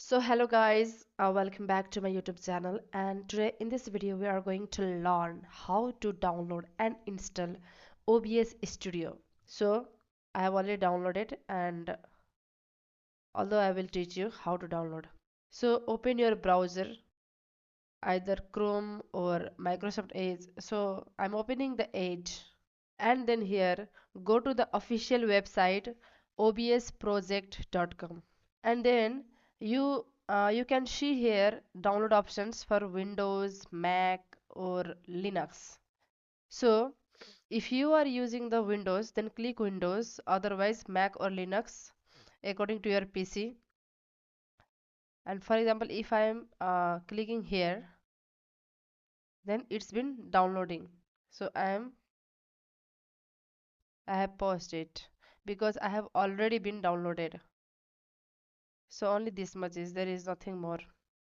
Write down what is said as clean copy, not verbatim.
So hello guys, welcome back to my YouTube channel, and today in this video we are going to learn how to download and install OBS Studio. So I have already downloaded, and although I will teach you how to download. So open your browser, either Chrome or Microsoft Edge. So I'm opening the Edge, and then here go to the official website obsproject.com, and then you can see here download options for Windows, Mac or Linux. So if you are using the Windows, then click Windows, otherwise Mac or Linux according to your PC. And for example, if I am clicking here, then it's been downloading. So I have paused it because I have already been downloaded. So only this much is there is nothing more.